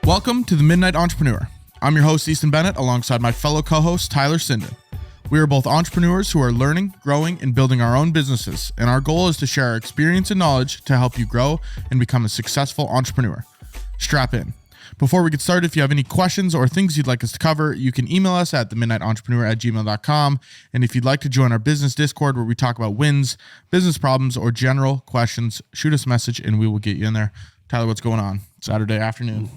Welcome to the Midnight Entrepreneur. I'm your host, Easton Bennett, alongside my fellow co-host, Tyler Sinden. We are both entrepreneurs who are learning, growing, and building our own businesses, and our goal is to share our experience and knowledge to help you grow and become a successful entrepreneur. Strap in. Before we get started, if you have any questions or things you'd like us to cover, you can email us at themidnightentrepreneur@gmail.com. And if you'd like to join our business Discord where we talk about wins, business problems, or general questions, shoot us a message and we will get you in there. Tyler, what's going on? Saturday afternoon.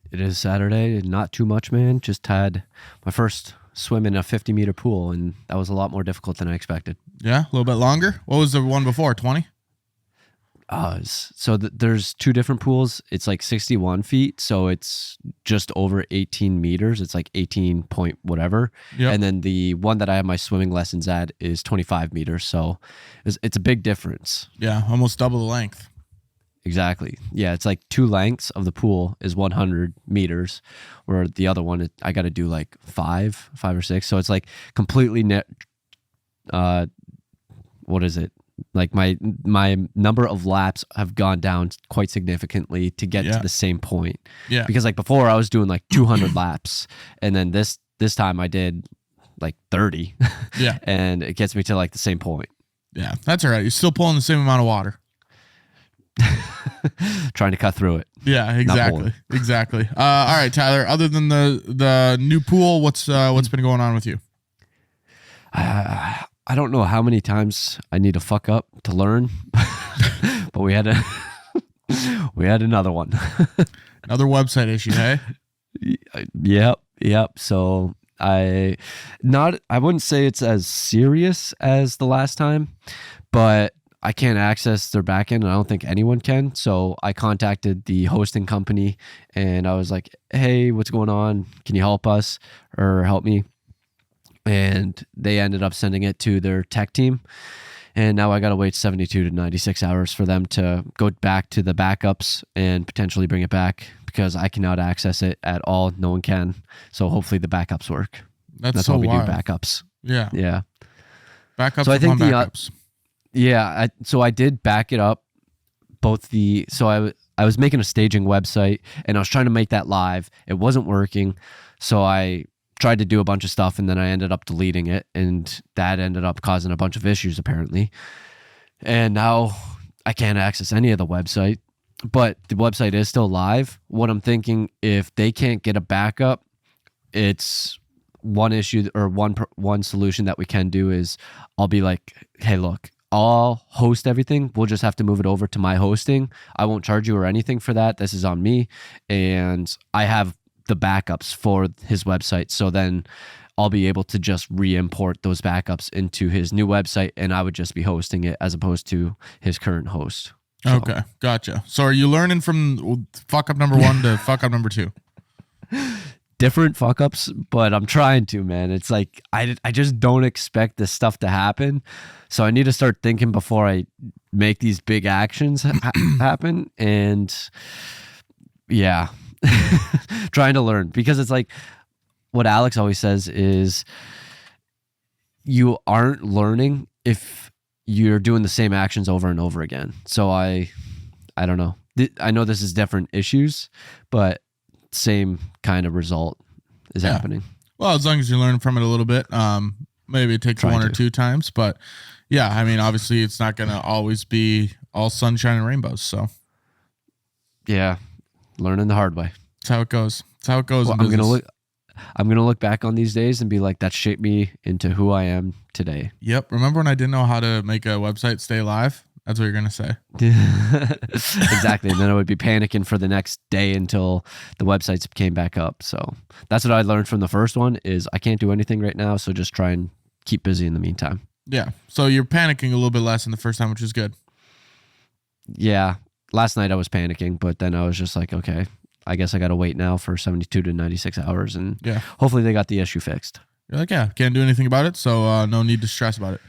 It is Saturday. Not too much, man. Just had my first swim in a 50-meter pool, and that was a lot more difficult than I expected. Yeah, a little bit longer. What was the one before, 20? There's two different pools. It's like 61 feet, so it's just over 18 meters. It's like 18 point whatever. Yep. And then the one that I have my swimming lessons at is 25 meters, so it's a big difference. Yeah, almost double the length. Exactly. Yeah, it's like two lengths of the pool is 100 meters, where the other one, I got to do like five or six. So it's like completely what is it? Like my number of laps have gone down quite significantly to get to the same point. Yeah. Because like before I was doing like 200 laps, and then this time I did like 30. Yeah. And it gets me to like the same point. Yeah, that's all right. You're still pulling the same amount of water. Trying to cut through it. Yeah, exactly. All right, Tyler, other than the new pool, what's been going on with you? I don't know how many times I need to fuck up to learn, but we had another one. Another website issue, hey? Yep. So I wouldn't say it's as serious as the last time, but I can't access their backend, and I don't think anyone can. So I contacted the hosting company, and I was like, "Hey, what's going on? Can you help us or help me?" And they ended up sending it to their tech team, and now I got to wait 72 to 96 hours for them to go back to the backups and potentially bring it back, because I cannot access it at all. No one can. So hopefully the backups work. That's so why we wild. do backups. Yeah. Backups. So I think backups. So I did back it up. I was making a staging website, and I was trying to make that live. It wasn't working, so I tried to do a bunch of stuff, and then I ended up deleting it, and that ended up causing a bunch of issues apparently. And now I can't access any of the website, but the website is still live. What I'm thinking, if they can't get a backup, it's one issue or one solution that we can do is I'll be like, hey, look, I'll host everything. We'll just have to move it over to my hosting. I won't charge you or anything for that. This is on me. And I have the backups for his website. So then I'll be able to just re-import those backups into his new website, and I would just be hosting it as opposed to his current host. So. Okay, gotcha. So are you learning from fuck up number 1 to fuck up number 2? Different fuck ups, but I'm trying to, man. It's like I just don't expect this stuff to happen, so I need to start thinking before I make these big actions happen. And yeah, trying to learn, because it's like what Alex always says is you aren't learning if you're doing the same actions over and over again. So I don't know. I know this is different issues, but same kind of result is happening. Well, as long as you're learning from it a little bit, maybe it takes one or two times, but yeah, I mean, obviously it's not going to always be all sunshine and rainbows. So yeah, learning the hard way. That's how it goes. Well, I'm going to look back on these days and be like, that shaped me into who I am today. Yep. Remember when I didn't know how to make a website stay live? That's what you're going to say. Exactly. And then I would be panicking for the next day until the websites came back up. So that's what I learned from the first one is I can't do anything right now. So just try and keep busy in the meantime. Yeah. So you're panicking a little bit less than the first time, which is good. Yeah. Last night I was panicking, but then I was just like, okay, I guess I got to wait now for 72 to 96 hours. And hopefully they got the issue fixed. You're like, yeah, can't do anything about it. So no need to stress about it.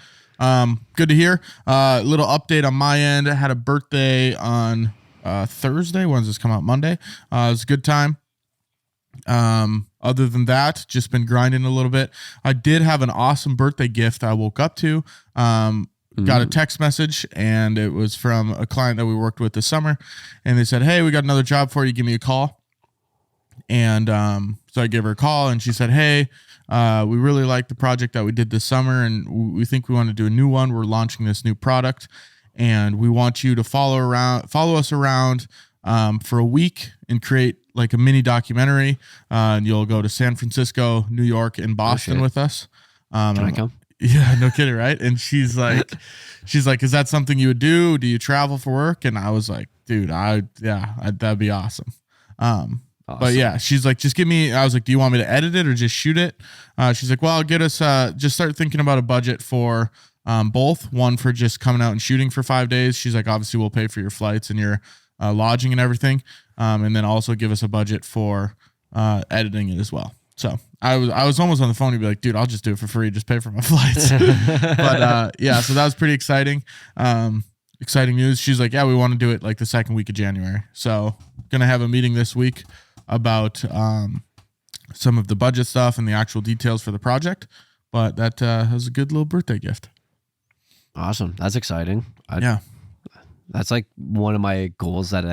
Good to hear. Little update on my end. I had a birthday on Thursday. When does this come out? Monday. It was a good time. Other than that, just been grinding a little bit. I did have an awesome birthday gift I woke up to. got a text message, and it was from a client that we worked with this summer, and they said, "Hey, we got another job for you. Give me a call." And so I gave her a call, and she said, "Hey, we really like the project that we did this summer, and we think we want to do a new one. We're launching this new product, and we want you to follow us around for a week and create like a mini documentary. And you'll go to San Francisco, New York, and Boston with us." Can I come? Yeah, no kidding, right? And she's like, "Is that something you would do? Do you travel for work?" And I was like, "Dude, that'd be awesome." But yeah, she's like, "Just give me." I was like, "Do you want me to edit it or just shoot it?" She's like, "Well, get us. Just start thinking about a budget for both. One for just coming out and shooting for 5 days." She's like, "Obviously, we'll pay for your flights and your lodging and everything, and then also give us a budget for editing it as well." So I was almost on the phone to be like, "Dude, I'll just do it for free. Just pay for my flights." But yeah, so that was pretty exciting. Exciting news. She's like, "Yeah, we want to do it like the second week of January." So gonna have a meeting this week about some of the budget stuff and the actual details for the project. But that was a good little birthday gift. Awesome. That's exciting. Yeah. That's like one of my goals that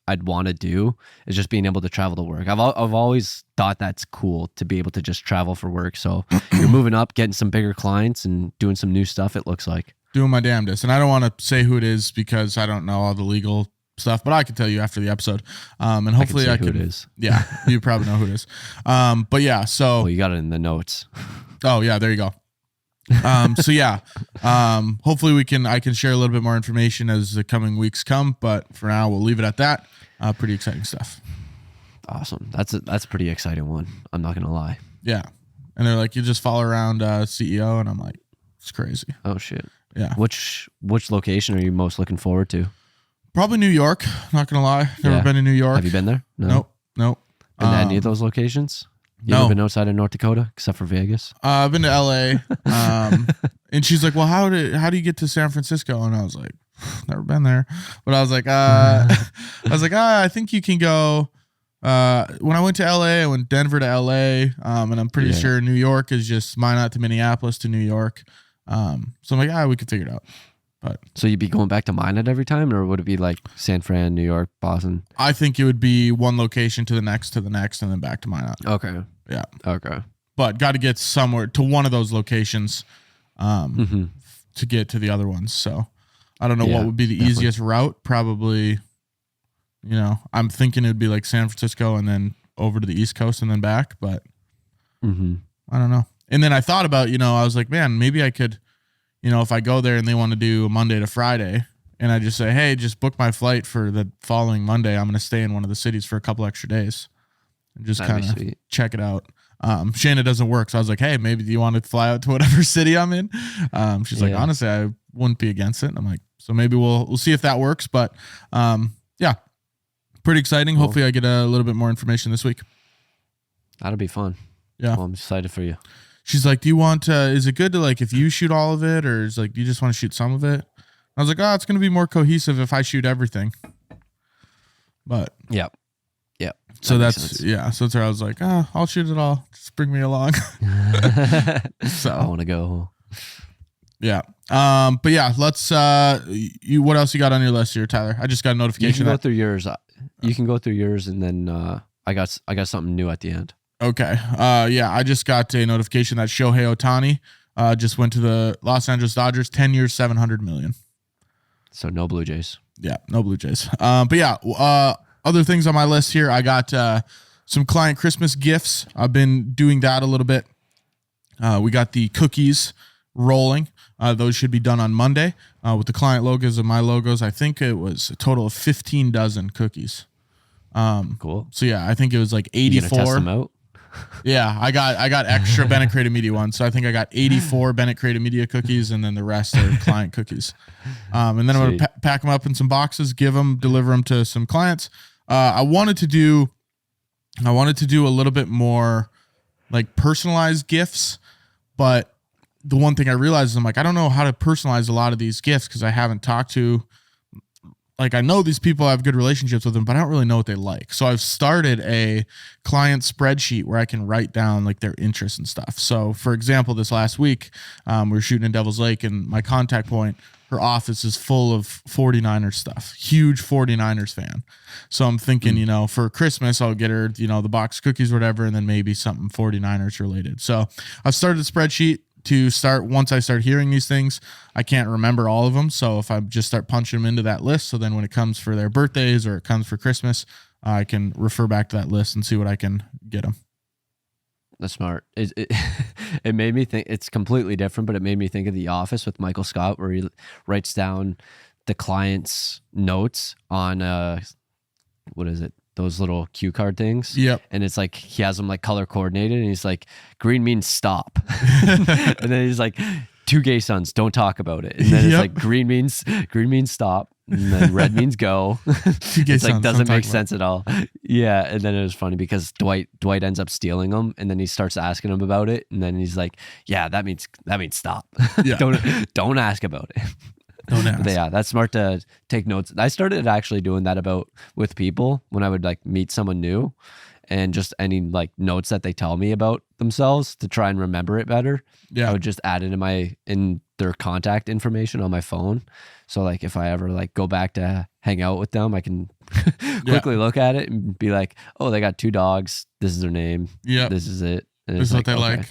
I'd want to do is just being able to travel to work. I've always thought that's cool to be able to just travel for work. So you're moving up, getting some bigger clients and doing some new stuff, it looks like. Doing my damnedest. And I don't want to say who it is because I don't know all the legal stuff, but I can tell you after the episode. And hopefully I can. Who it is. Yeah, you probably know who it is. But yeah, so. Well, you got it in the notes. Oh yeah, there you go. So yeah, hopefully I can share a little bit more information as the coming weeks come, but for now we'll leave it at that. Pretty exciting stuff. Awesome. That's a pretty exciting one. I'm not going to lie. Yeah. And they're like, "You just follow around CEO." And I'm like, it's crazy. Oh shit. Yeah. Which location are you most looking forward to? Probably New York. Not going to lie. Never been to New York. Have you been there? No. Nope. Been to any of those locations? You ever been outside of North Dakota except for Vegas? I've been to LA. And she's like, "Well, how do you get to San Francisco?" And I was like, "Never been there." But I was like, I think you can go. When I went to LA, I went Denver to LA. And I'm pretty sure New York is just Minot to Minneapolis to New York. So I'm like, we could figure it out. But so you'd be going back to Minot every time, or would it be like San Fran, New York, Boston? I think it would be one location to the next, and then back to Minot. Okay. Yeah. Okay. But got to get somewhere to one of those locations to get to the other ones. So I don't know what would be the easiest route. Probably, I'm thinking it would be like San Francisco and then over to the East Coast and then back. But I don't know. And then I thought about, I was like, man, maybe I could, if I go there and they want to do a Monday to Friday and I just say, "Hey, just book my flight for the following Monday. I'm going to stay in one of the cities for a couple extra days and just kind of check it out." Shayna doesn't work. So I was like, "Hey, maybe you want to fly out to whatever city I'm in?" She's like, "Honestly, I wouldn't be against it." And I'm like, so maybe we'll see if that works. But yeah, pretty exciting. Cool. Hopefully I get a little bit more information this week. That'll be fun. Yeah. Well, I'm excited for you. She's like, "Do you want is it good to like if you shoot all of it, or is like you just want to shoot some of it?" I was like, "It's going to be more cohesive if I shoot everything." But yeah. So that's So that's where I was like, "I'll shoot it all. Just bring me along." So I want to go. Yeah. But yeah, let's what else you got on your list here, Tyler? I just got a notification. You can go through yours. You can go through yours, and then I got something new at the end. Okay. Yeah, I just got a notification that Shohei Ohtani just went to the Los Angeles Dodgers, 10 years, $700 million. So no Blue Jays. Yeah, no Blue Jays. But yeah, other things on my list here. I got some client Christmas gifts. I've been doing that a little bit. We got the cookies rolling. Those should be done on Monday with the client logos and my logos. I think it was a total of 15 dozen cookies. Cool. So yeah, I think it was like 84. You gonna test them out? Yeah, I got extra Bennett Creative Media ones. So I think I got 84 Bennett Creative Media cookies, and then the rest are client cookies. And then I'm going to pack them up in some boxes, deliver them to some clients. I wanted to do a little bit more like personalized gifts, but the one thing I realized is I'm like, I don't know how to personalize a lot of these gifts because I haven't talked to like I know these people, I have good relationships with them, but I don't really know what they like. So I've started a client spreadsheet where I can write down like their interests and stuff. So for example, this last week, we were shooting in Devil's Lake, and my contact point, her office is full of 49ers stuff, huge 49ers fan. So I'm thinking, you know, for Christmas, I'll get her, you know, the box of cookies or whatever, and then maybe something 49ers related. So I've started a spreadsheet to start. Once I start hearing these things, I can't remember all of them. So if I just start punching them into that list, so then when it comes for their birthdays or it comes for Christmas, I can refer back to that list and see what I can get them. That's smart. It made me think, it's completely different, but it made me think of The Office with Michael Scott, where he writes down the client's notes on, what is it? Those little cue card things. Yep. And it's like, he has them like color coordinated, and he's like, green means stop. And then he's like, 2 gay sons, don't talk about it. And then it's like, green means stop. And then red means go. It's like, doesn't make sense at all. Yeah. And then it was funny because Dwight ends up stealing them, and then he starts asking him about it. And then he's like, yeah, that means stop. Yeah. Don't ask about it. Don't ask. But yeah, that's smart to take notes. I started actually doing that with people when I would like meet someone new, and just any like notes that they tell me about themselves to try and remember it better. Yeah. I would just add it in their contact information on my phone. So like if I ever like go back to hang out with them, I can quickly look at it and be like, oh, they got 2 dogs. This is their name. Yeah. This is it. And this is what they like.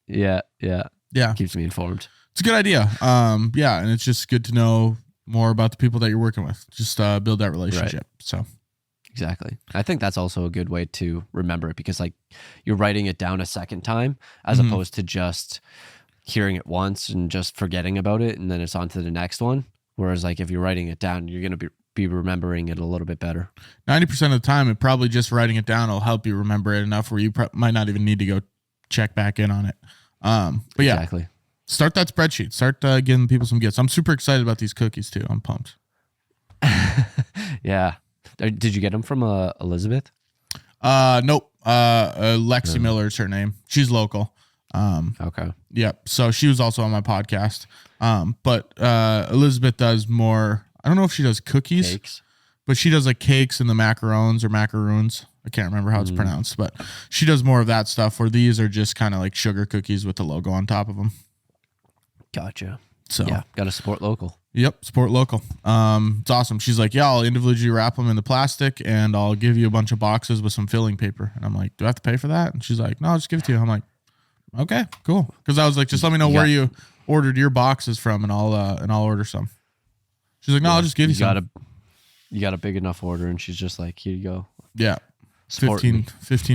Yeah. Yeah. Keeps me informed. It's a good idea. Yeah, and it's just good to know more about the people that you're working with. Just build that relationship. Right. So exactly. I think that's also a good way to remember it, because like you're writing it down a second time as opposed to just hearing it once and just forgetting about it, and then it's on to the next one. Whereas like if you're writing it down, you're going to be remembering it a little bit better. 90% of the time, it probably just writing it down will help you remember it enough where you might not even need to go check back in on it. But yeah. Exactly. Start that spreadsheet. Start giving people some gifts. I'm super excited about these cookies too. I'm pumped. Yeah. Did you get them from Elizabeth? Nope. Lexi Miller is her name. She's local. Okay. Yep. So she was also on my podcast. But Elizabeth does more. I don't know if she does cookies, but she does like cakes and the macarons or macaroons. I can't remember how it's pronounced, but she does more of that stuff, where these are just kind of like sugar cookies with the logo on top of them. Gotcha. So yeah, got to support local. Yep, support local. It's awesome. She's like, yeah, I'll individually wrap them in the plastic, and I'll give you a bunch of boxes with some filling paper. And I'm like, do I have to pay for that? And she's like, no, I'll just give it to you. I'm like, okay, cool. Because I was like, just let me know where you ordered your boxes from, and I'll order some. She's like, no, I'll just give you some. You got a big enough order, and she's just like, here you go. Yeah, 15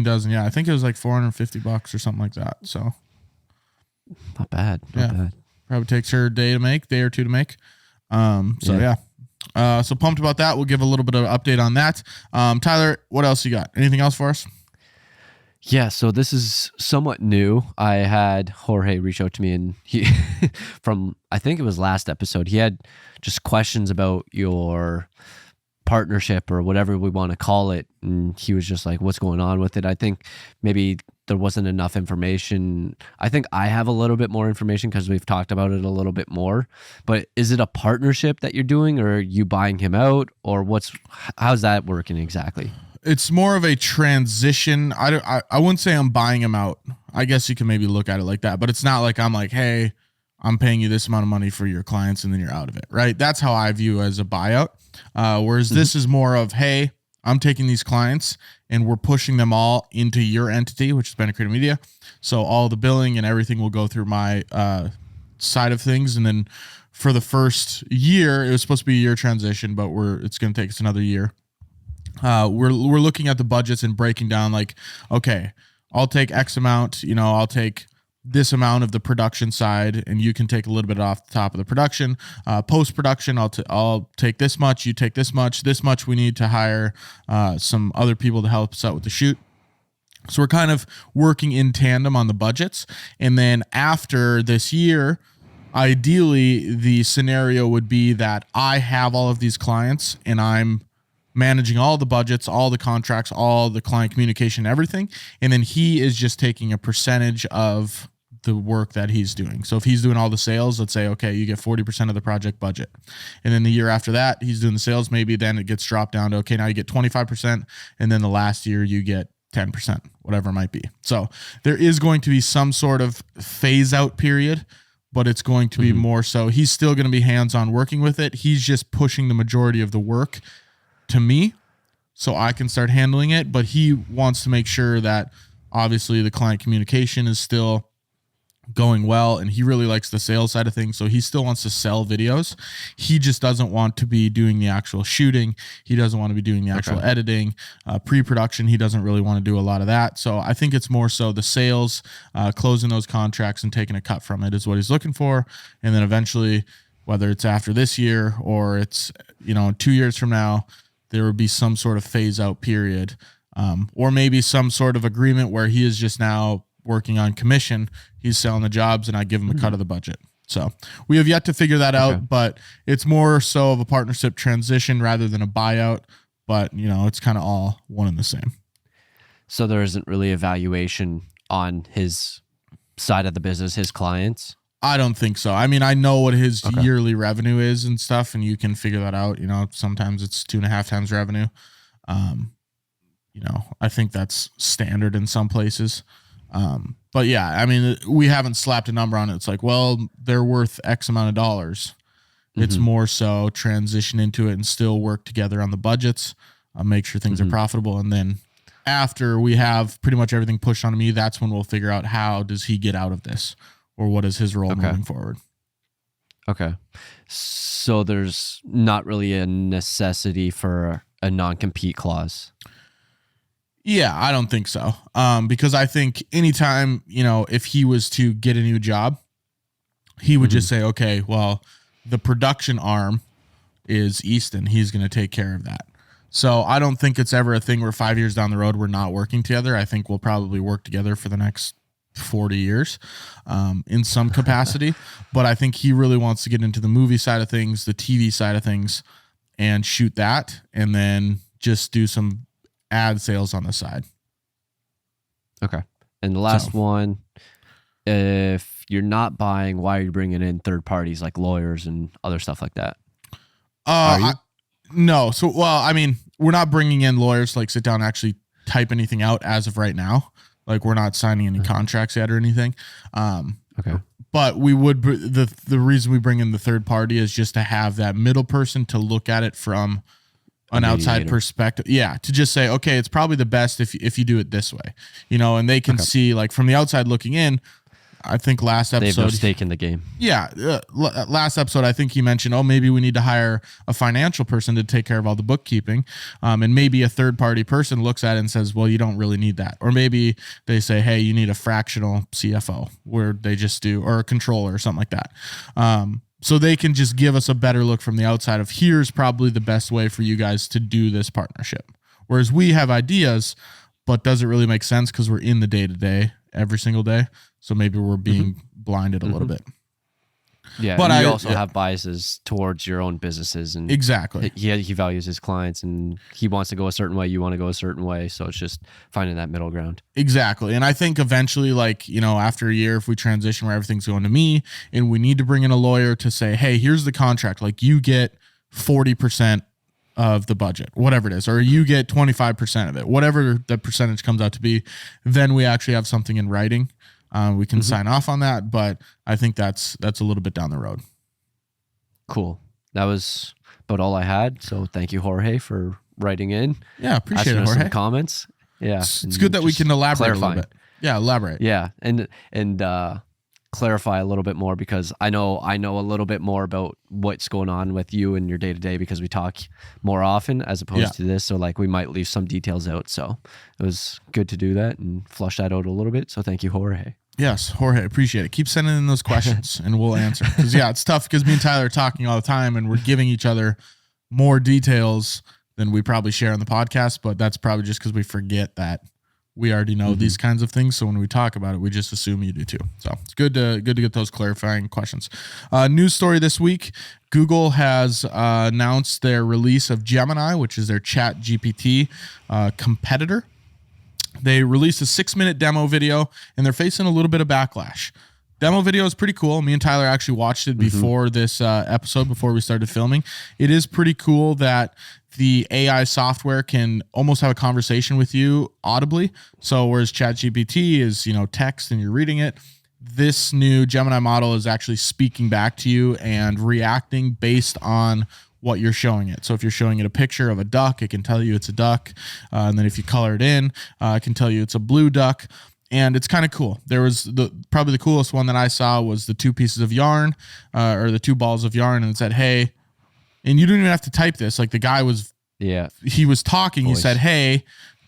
dozen. Yeah, I think it was like $450 or something like that. So not bad. Not bad. Probably takes her a day or two to make. So pumped about that. We'll give a little bit of an update on that. Tyler, what else you got? Anything else for us? Yeah, so this is somewhat new. I had Jorge reach out to me, and he, from, I think it was last episode, he had just questions about your partnership or whatever we want to call it. And he was just like, what's going on with it? I think maybe there wasn't enough information. I think I have a little bit more information because we've talked about it a little bit more. But is it a partnership that you're doing, or are you buying him out, or how's that working exactly? It's more of a transition. I wouldn't say I'm buying him out. I guess you can maybe look at it like that, but it's not like I'm like, hey, I'm paying you this amount of money for your clients and then you're out of it, right? That's how I view as a buyout. Whereas this is more of, hey, I'm taking these clients and we're pushing them all into your entity, which is Bennett Creative Media. So all the billing and everything will go through my side of things. And then for the first year, it was supposed to be a year transition, but it's going to take us another year. We're looking at the budgets and breaking down like, okay, I'll take X amount, I'll take this amount of the production side, and you can take a little bit off the top of the production. Post-production, I'll take this much, you take this much we need to hire some other people to help us out with the shoot. So we're kind of working in tandem on the budgets. And then after this year, ideally the scenario would be that I have all of these clients and I'm managing all the budgets, all the contracts, all the client communication, everything. And then he is just taking a percentage of the work that he's doing. So if he's doing all the sales, let's say, okay, you get 40% of the project budget. And then the year after that, he's doing the sales, maybe then it gets dropped down to, okay, now you get 25%. And then the last year you get 10%, whatever it might be. So there is going to be some sort of phase out period, but it's going to be more so he's still going to be hands-on working with it. He's just pushing the majority of the work to me so I can start handling it. But he wants to make sure that obviously the client communication is still going well, and he really likes the sales side of things. So he still wants to sell videos. He just doesn't want to be doing the actual shooting. He doesn't want to be doing the actual editing, pre-production. He doesn't really want to do a lot of that. So I think it's more so the sales, closing those contracts and taking a cut from it is what he's looking for. And then eventually, whether it's after this year or it's, 2 years from now, there would be some sort of phase out period, or maybe some sort of agreement where he is just now working on commission. He's selling the jobs and I give him a cut of the budget. So we have yet to figure that out, but it's more so of a partnership transition rather than a buyout. But, it's kind of all one and the same. So there isn't really a valuation on his side of the business, his clients? I don't think so. I mean, I know what his yearly revenue is and stuff, and you can figure that out. Sometimes it's 2.5 times revenue. I think that's standard in some places. But yeah, I mean, we haven't slapped a number on it. It's like, well, they're worth X amount of dollars. It's more so transition into it and still work together on the budgets, make sure things are profitable. And then after we have pretty much everything pushed on me, that's when we'll figure out how does he get out of this or what is his role moving forward. Okay. So there's not really a necessity for a non-compete clause. Yeah, I don't think so. Because I think anytime, if he was to get a new job, he would just say, okay, well, the production arm is Easton. He's going to take care of that. So I don't think it's ever a thing where 5 years down the road, we're not working together. I think we'll probably work together for the next 40 years in some capacity. But I think he really wants to get into the movie side of things, the TV side of things, and shoot that, and then just do some ad sales on the side. Okay. And the last one, if you're not buying, why are you bringing in third parties like lawyers and other stuff like that? Are you? No. So, well, I mean, we're not bringing in lawyers to sit down and actually type anything out as of right now. We're not signing any contracts yet or anything. Okay. But we would, the reason we bring in the third party is just to have that middle person to look at it from an outside perspective. Yeah. To just say, okay, it's probably the best if you do it this way, and they can see from the outside looking in. I think last episode, they have no stake in the game. Yeah. Last episode, I think he mentioned, maybe we need to hire a financial person to take care of all the bookkeeping. And maybe a third party person looks at it and says, well, you don't really need that. Or maybe they say, hey, you need a fractional CFO where they just do, or a controller or something like that. So they can just give us a better look from the outside of here's probably the best way for you guys to do this partnership. Whereas we have ideas, but does it really make sense because we're in the day-to-day every single day? So maybe we're being blinded a little bit. Yeah, but you also have biases towards your own businesses. And exactly. He values his clients and he wants to go a certain way. You want to go a certain way. So it's just finding that middle ground. Exactly. And I think eventually, after a year, if we transition where everything's going to me and we need to bring in a lawyer to say, hey, here's the contract. You get 40% of the budget, whatever it is, or you get 25% of it, whatever the percentage comes out to be, then we actually have something in writing. We can sign off on that, but I think that's a little bit down the road. Cool. That was about all I had. So thank you, Jorge, for writing in. Yeah, appreciate it, Jorge. Some comments. Yeah, it's good that we can elaborate a little bit. Yeah, elaborate. Yeah, and clarify a little bit more because I know a little bit more about what's going on with you and your day to day because we talk more often as opposed to this. So we might leave some details out. So it was good to do that and flush that out a little bit. So thank you, Jorge. Yes, Jorge, appreciate it. Keep sending in those questions and we'll answer. Because it's tough because me and Tyler are talking all the time and we're giving each other more details than we probably share on the podcast. But that's probably just because we forget that we already know these kinds of things. So when we talk about it, we just assume you do too. So it's good to get those clarifying questions. News story this week. Google has announced their release of Gemini, which is their Chat GPT competitor. They released a 6-minute demo video and they're facing a little bit of backlash. demo video is pretty cool. Me and Tyler actually watched it before this episode, before we started filming. It is pretty cool that the AI software can almost have a conversation with you audibly. So whereas ChatGPT is, text and you're reading it, this new Gemini model is actually speaking back to you and reacting based on what you're showing it. So if you're showing it a picture of a duck, it can tell you it's a duck. And then if you color it in, it can tell you it's a blue duck. And it's kind of cool. There was probably the coolest one that I saw was the 2 pieces of yarn, or the 2 balls of yarn, and it said, "Hey," and you didn't even have to type this. Like the guy was, he was talking. Voice. He said, "Hey,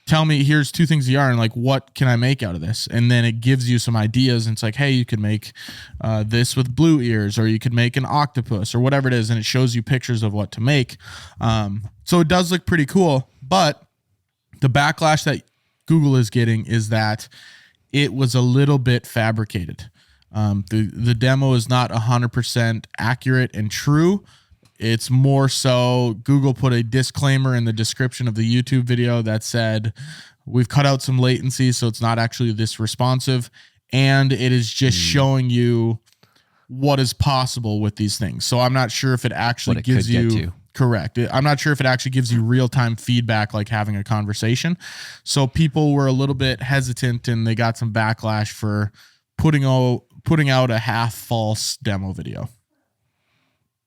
tell me. Here's 2 things of yarn. Like, what can I make out of this?" And then it gives you some ideas. And it's like, "Hey, you could make this with blue ears, or you could make an octopus, or whatever it is." And it shows you pictures of what to make. So it does look pretty cool. But the backlash that Google is getting is that it was a little bit fabricated. The demo is not 100% accurate and true. It's more so Google put a disclaimer in the description of the YouTube video that said, we've cut out some latency, so it's not actually this responsive. And it is just showing you what is possible with these things. So I'm not sure if it actually gives you... Correct. I'm not sure if it actually gives you real-time feedback like having a conversation. So people were a little bit hesitant and they got some backlash for putting out a half-false demo video.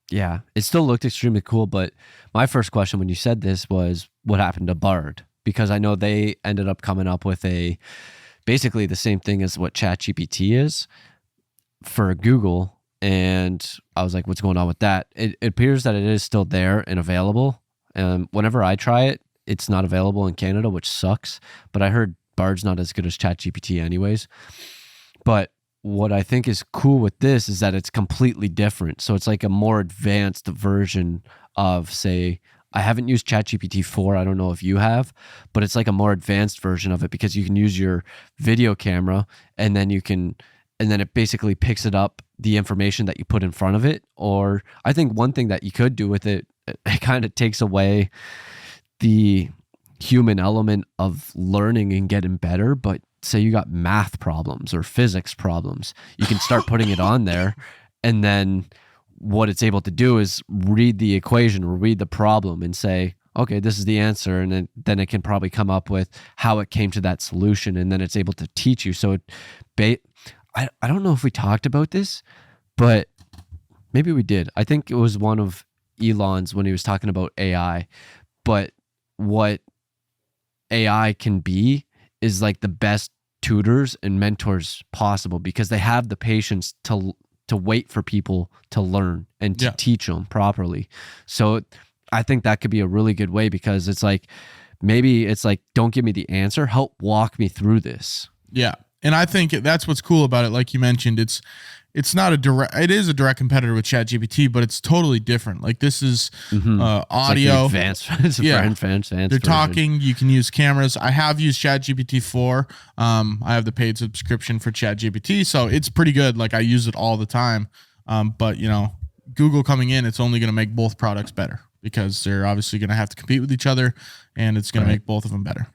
Yeah, it still looked extremely cool, but my first question when you said this was what happened to Bard? Because I know they ended up coming up with basically the same thing as what ChatGPT is for Google. And I was like, what's going on with that? It appears that it is still there and available. And whenever I try it, it's not available in Canada, which sucks. But I heard Bard's not as good as ChatGPT anyways. But what I think is cool with this is that it's completely different. So it's like a more advanced version of, say, I haven't used ChatGPT 4. I don't know if you have, but it's like a more advanced version of it because you can use your video camera and then it basically picks it up, the information that you put in front of it. Or I think one thing that you could do with it, it kind of takes away the human element of learning and getting better. But say you got math problems or physics problems, you can start putting it on there. And then what it's able to do is read the equation or read the problem and say, okay, this is the answer. And then it can probably come up with how it came to that solution. And then it's able to teach you. So I don't know if we talked about this, but maybe we did. I think it was one of Elon's when he was talking about AI. But what AI can be is like the best tutors and mentors possible because they have the patience to wait for people to learn and to teach them properly. So I think that could be a really good way because it's like, maybe it's like, don't give me the answer, help walk me through this. Yeah. And I think that's what's cool about it. Like you mentioned, it is a direct competitor with ChatGPT, but it's totally different. Like this is audio. It's advanced They're talking. You can use cameras. I have used ChatGPT 4. I have the paid subscription for ChatGPT, so it's pretty good. Like I use it all the time. But Google coming in, it's only going to make both products better because they're obviously going to have to compete with each other, and it's going to make both of them better.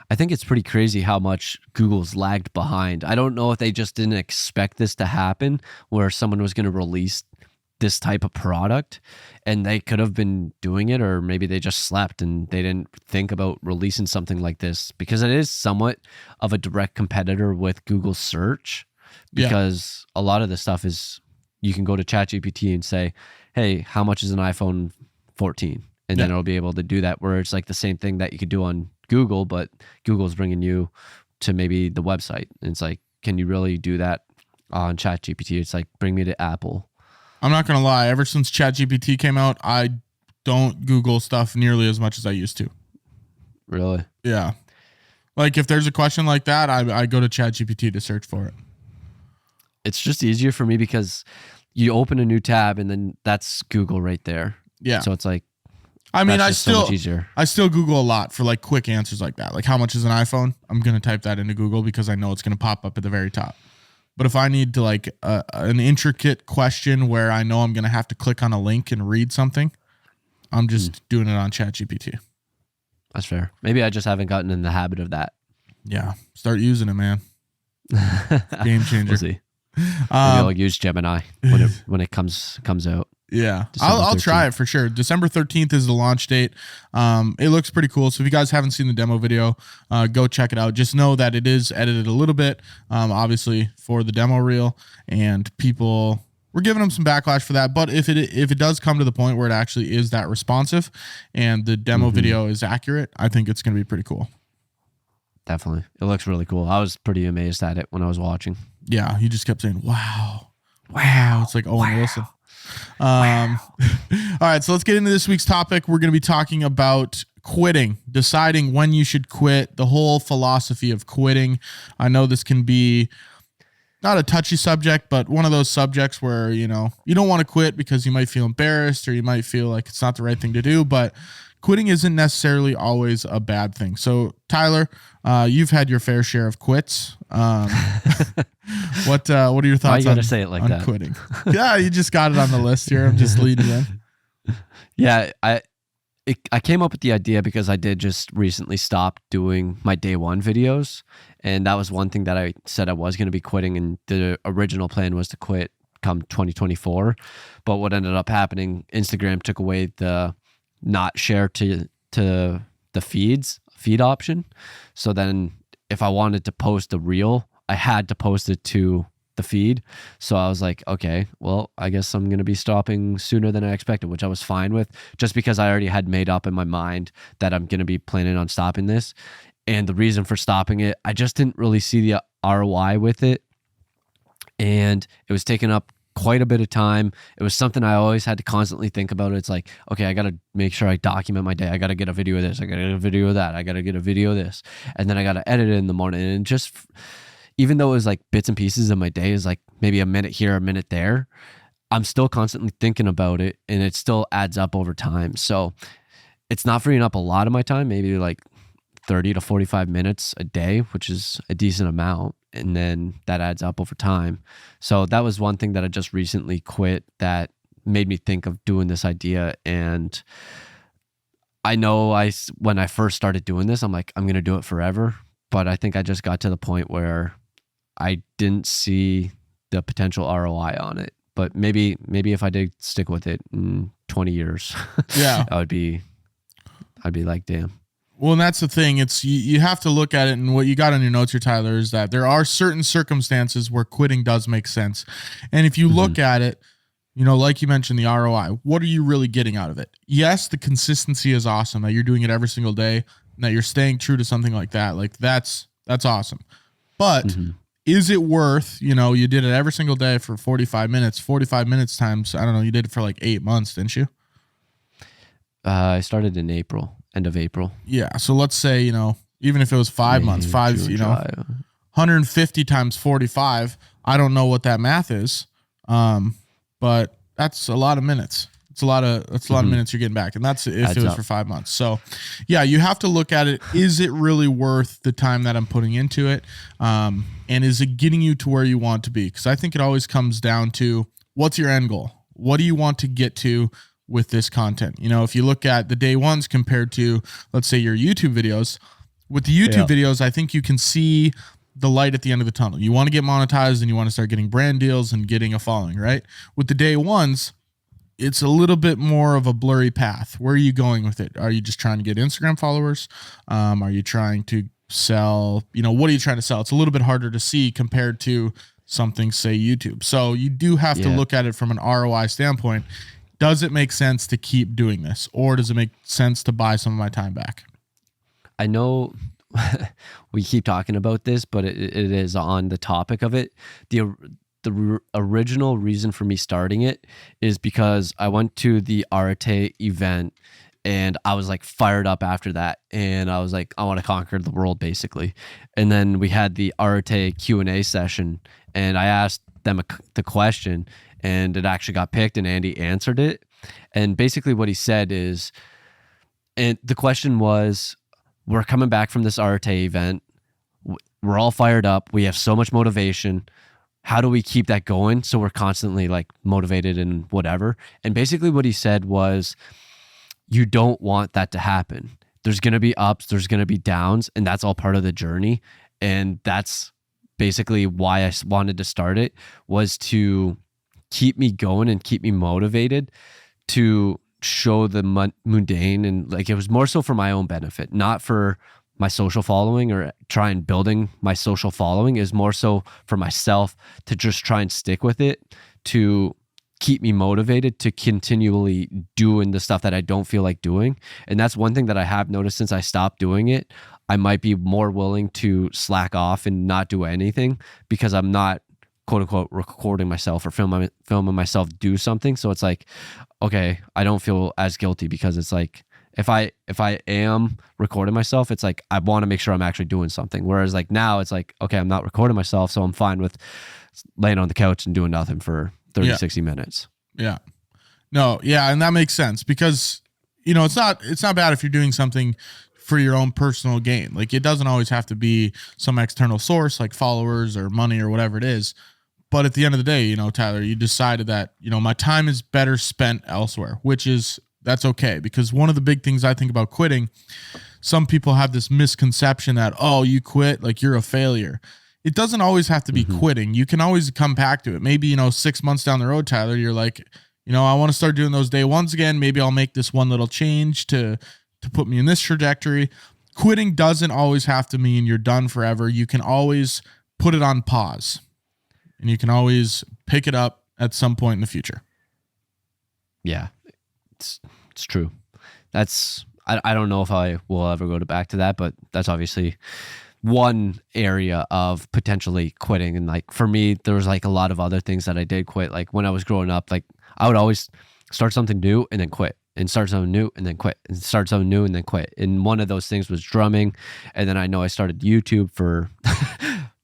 I think it's pretty crazy how much Google's lagged behind. I don't know if they just didn't expect this to happen where someone was going to release this type of product and they could have been doing it, or maybe they just slept and they didn't think about releasing something like this because it is somewhat of a direct competitor with Google search because a lot of the stuff is you can go to ChatGPT and say, hey, how much is an iPhone 14? And then it'll be able to do that where it's like the same thing that you could do on Google, but Google's bringing you to maybe the website. And it's like, can you really do that on ChatGPT? It's like, bring me to Apple. I'm not going to lie. Ever since ChatGPT came out, I don't Google stuff nearly as much as I used to. Really? Yeah. Like if there's a question like that, I go to ChatGPT to search for it. It's just easier for me because you open a new tab and then that's Google right there. Yeah. So it's like, I mean, I still Google a lot for like quick answers like that. Like how much is an iPhone? I'm going to type that into Google because I know it's going to pop up at the very top. But if I need to like an intricate question where I know I'm going to have to click on a link and read something, I'm just doing it on ChatGPT. That's fair. Maybe I just haven't gotten in the habit of that. Yeah. Start using it, man. Game changer. We'll see. Maybe I'll use Gemini when it comes out. Yeah, I'll try it for sure. December 13th is the launch date. It looks pretty cool. So if you guys haven't seen the demo video, go check it out. Just know that it is edited a little bit, obviously for the demo reel, and people we're giving them some backlash for that. But if it does come to the point where it actually is that responsive and the demo video is accurate, I think it's going to be pretty cool. Definitely, it looks really cool. I was pretty amazed at it when I was watching. Yeah, he just kept saying, "Wow, wow." It's like Owen Wilson. All right, so let's get into this week's topic. We're going to be talking about quitting, deciding when you should quit, the whole philosophy of quitting. I know this can be not a touchy subject, but one of those subjects where, you don't want to quit because you might feel embarrassed or you might feel like it's not the right thing to do, but quitting isn't necessarily always a bad thing. So, Tyler, you've had your fair share of quits. What are your thoughts on say it like on that? Quitting? Yeah, you just got it on the list here. I'm just leading you in. Yeah, I came up with the idea because I did just recently stop doing my day one videos, and that was one thing that I said I was going to be quitting, and the original plan was to quit come 2024. But what ended up happening, Instagram took away the not share to the feed option. So then if I wanted to post a reel, I had to post it to the feed. So I was like, okay, well, I guess I'm going to be stopping sooner than I expected, which I was fine with, just because I already had made up in my mind that I'm going to be planning on stopping this. And the reason for stopping it, I just didn't really see the ROI with it. And it was taking up quite a bit of time. It was something I always had to constantly think about. It's like, okay, I got to make sure I document my day. I got to get a video of this. I got to get a video of that. I got to get a video of this. And then I got to edit it in the morning. And just, even though it was like bits and pieces of my day, is like maybe a minute here, a minute there, I'm still constantly thinking about it, and it still adds up over time. So it's not freeing up a lot of my time, maybe like 30 to 45 minutes a day, which is a decent amount. And then that adds up over time. So that was one thing that I just recently quit that made me think of doing this idea. And I know when I first started doing this, I'm like, I'm going to do it forever. But I think I just got to the point where I didn't see the potential ROI on it. But maybe if I did stick with it in 20 years, yeah, I'd be like, damn. Well, and that's the thing. It's you have to look at it, and what you got on your notes here, Tyler, is that there are certain circumstances where quitting does make sense. And if you look at it, like you mentioned, the ROI, what are you really getting out of it? Yes, the consistency is awesome, that you're doing it every single day, and that you're staying true to something like that. Like that's awesome. But is it worth, you did it every single day for 45 minutes times, I don't know, you did it for like 8 months, didn't you? I started in end of April. Yeah. So let's say, even if it was 5 months, June, 150 times 45. I don't know what that math is. But that's a lot of minutes. It's a lot of minutes you're getting back. And that's if it was for 5 months. So yeah, you have to look at it. Is it really worth the time that I'm putting into it? And is it getting you to where you want to be? Because I think it always comes down to, what's your end goal? What do you want to get to with this content? If you look at the day ones compared to, let's say, your YouTube videos, with the YouTube videos, I think you can see the light at the end of the tunnel. You want to get monetized and you want to start getting brand deals and getting a following, right? With the day ones, it's a little bit more of a blurry path. Where are you going with it? Are you just trying to get Instagram followers? Are you trying to sell, what are you trying to sell? It's a little bit harder to see compared to something, say, YouTube. So you do have to look at it from an ROI standpoint. Does it make sense to keep doing this, or does it make sense to buy some of my time back? I know we keep talking about this, but it is on the topic of it. The original reason for me starting it is because I went to the Arte event and I was like fired up after that. And I was like, I want to conquer the world, basically. And then we had the Arte Q&A session, and I asked them the question, and it actually got picked, and Andy answered it. And basically what he said is, and the question was, we're coming back from this Arte event. We're all fired up. We have so much motivation. How do we keep that going so we're constantly like motivated and whatever? And basically what he said was, you don't want that to happen. There's going to be ups, there's going to be downs, and that's all part of the journey. And that's basically why I wanted to start it was to keep me going and keep me motivated to show the mundane, and like it was more so for my own benefit, not for my social following or try and building my social following. Is more so for myself to just try and stick with it, to keep me motivated to continually doing the stuff that I don't feel like doing. And that's one thing that I have noticed since I stopped doing it. I might be more willing to slack off and not do anything because I'm not quote unquote recording myself or filming myself do something. So it's like, okay, I don't feel as guilty because it's like, if I am recording myself, it's like, I want to make sure I'm actually doing something. Whereas like now it's like, okay, I'm not recording myself. So I'm fine with laying on the couch and doing nothing for 30, 60 minutes. Yeah. No. Yeah. And that makes sense because, it's not bad if you're doing something for your own personal gain. Like it doesn't always have to be some external source like followers or money or whatever it is. But at the end of the day, Tyler, you decided that, my time is better spent elsewhere, that's okay. Because one of the big things I think about quitting, some people have this misconception that, oh, you quit, like you're a failure. It doesn't always have to be quitting. You can always come back to it. Maybe, 6 months down the road, Tyler, you're like, I want to start doing those day ones again. Maybe I'll make this one little change to put me in this trajectory. Quitting doesn't always have to mean you're done forever. You can always put it on pause and you can always pick it up at some point in the future. Yeah, it's true. I don't know if I will ever go back to that, but that's obviously one area of potentially quitting. And like for me, there was like a lot of other things that I did quit. Like when I was growing up, like I would always start something new and then quit, and start something new and then quit, and start something new and then quit. And one of those things was drumming. And then I know I started YouTube for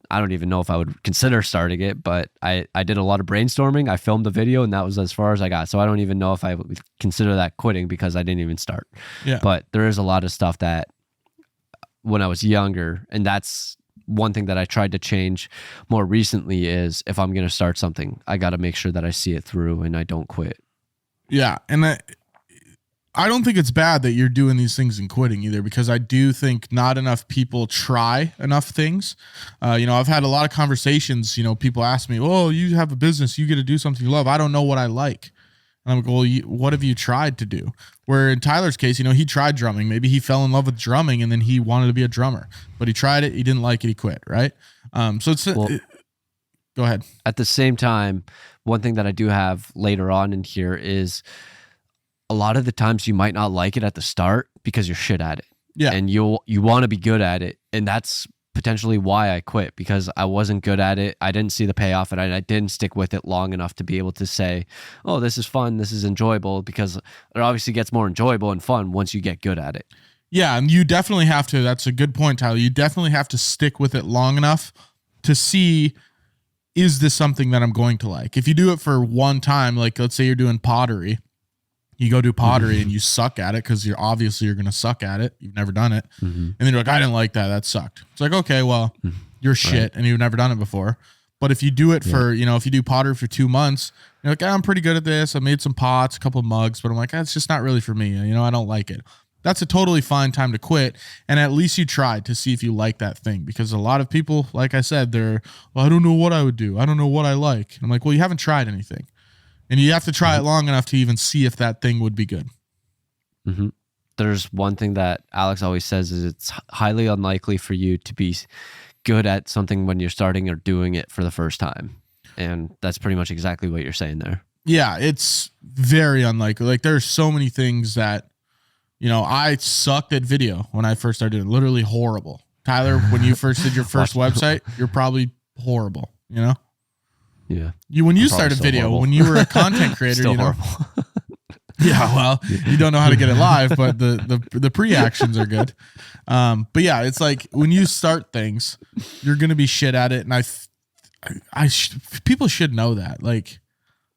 I don't even know if I would consider starting it, but I did a lot of brainstorming. I filmed a video and that was as far as I got. So I don't even know if I would consider that quitting because I didn't even start. Yeah. But there is a lot of stuff that when I was younger, and that's one thing that I tried to change more recently, is if I'm going to start something, I got to make sure that I see it through and I don't quit. Yeah. And I don't think it's bad that you're doing these things and quitting either, because I do think not enough people try enough things. I've had a lot of conversations, people ask me, oh, you have a business, you get to do something you love. I don't know what I like. And I'm like, well, what have you tried to do? Where in Tyler's case, he tried drumming. Maybe he fell in love with drumming and then he wanted to be a drummer, but he tried it. He didn't like it. He quit. Right. Go ahead. At the same time, one thing that I do have later on in here is a lot of the times you might not like it at the start because you're shit at it. Yeah. And you want to be good at it. And that's potentially why I quit, because I wasn't good at it. I didn't see the payoff, and I didn't stick with it long enough to be able to say, oh, this is fun, this is enjoyable, because it obviously gets more enjoyable and fun once you get good at it. Yeah, and you definitely have to. That's a good point, Tyler. You definitely have to stick with it long enough to see, is this something that I'm going to like? If you do it for one time, like let's say you're doing pottery, you go do pottery and you suck at it because you're going to suck at it. You've never done it. And then you're like, I didn't like that. That sucked. It's like, okay, well, you're shit and you've never done it before. But if you do it for, if you do pottery for 2 months, you're like, I'm pretty good at this. I made some pots, a couple of mugs, but I'm like, it's just not really for me. I don't like it. That's a totally fine time to quit. And at least you tried to see if you like that thing, because a lot of people, like I said, I don't know what I would do. I don't know what I like. And I'm like, well, you haven't tried anything. And you have to try it long enough to even see if that thing would be good. There's one thing that Alex always says is it's highly unlikely for you to be good at something when you're starting or doing it for the first time. And that's pretty much exactly what you're saying there. Yeah, it's very unlikely. Like there's so many things that, I sucked at video when I first started. Literally horrible. Tyler, when you first did your first website, you're probably horrible, Yeah. When you started video, horrible. When you were a content creator, horrible. Yeah, well, you don't know how to get it live, but the pre-actions are good. But yeah, it's like when you start things, you're going to be shit at it. And people should know that. Like,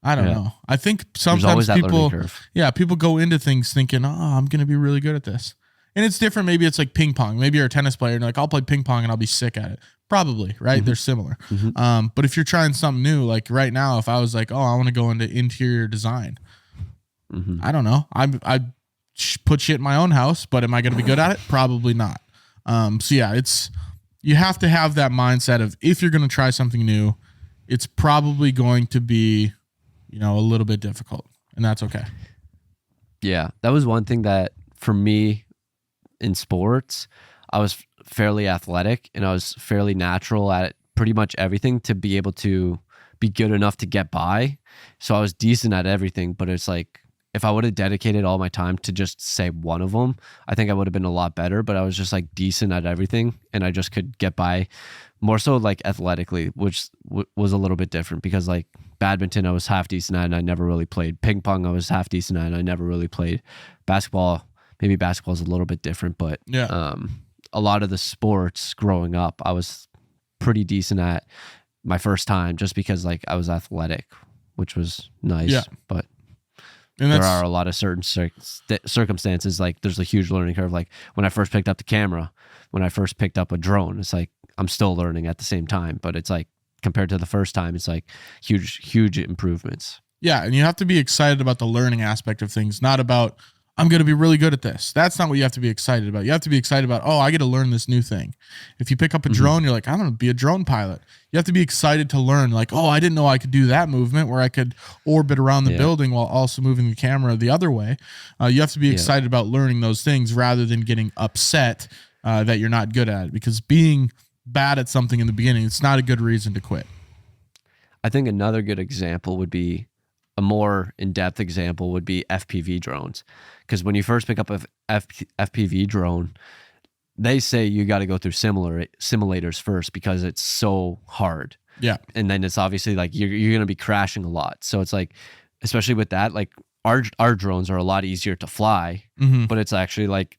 I don't know. I think sometimes people go into things thinking, oh, I'm going to be really good at this. And it's different. Maybe it's like ping pong. Maybe you're a tennis player and you're like, I'll play ping pong and I'll be sick at it. Probably, right? They're similar. But if you're trying something new, like right now, if I was like, oh, I want to go into interior design, I don't know. I put shit in my own house, but am I going to be good at it? Probably not. So yeah, it's, you have to have that mindset of if you're going to try something new, it's probably going to be, a little bit difficult, and that's okay. Yeah, that was one thing that for me in sports, I was fairly athletic and I was fairly natural at pretty much everything to be able to be good enough to get by. So I was decent at everything, but it's like if I would have dedicated all my time to just say one of them, I think I would have been a lot better, but I was just like decent at everything and I just could get by more so like athletically, which was a little bit different because like badminton, I was half decent at and I never really played. Ping pong, I was half decent at and I never really played. Basketball, maybe basketball is a little bit different, but a lot of the sports growing up, I was pretty decent at my first time just because like I was athletic, which was nice. Yeah. But there are a lot of certain circumstances, like there's a huge learning curve. Like when I first picked up the camera, when I first picked up a drone, it's like I'm still learning at the same time, but it's like compared to the first time, it's like huge improvements. Yeah, and you have to be excited about the learning aspect of things, not about I'm going to be really good at this. That's not what you have to be excited about. You have to be excited about, I get to learn this new thing. If you pick up a drone, you're like, I'm going to be a drone pilot. You have to be excited to learn, like, I didn't know I could do that movement where I could orbit around the building while also moving the camera the other way. You have to be excited about learning those things rather than getting upset that you're not good at it, because being bad at something in the beginning, it's not a good reason to quit. I think another good example would be a more in-depth example would be FPV drones. Because when you first pick up a FPV drone, they say you got to go through simulators first because it's so hard. Yeah. And then it's obviously like you're going to be crashing a lot. So it's like, especially with that, like our drones are a lot easier to fly, but it's actually like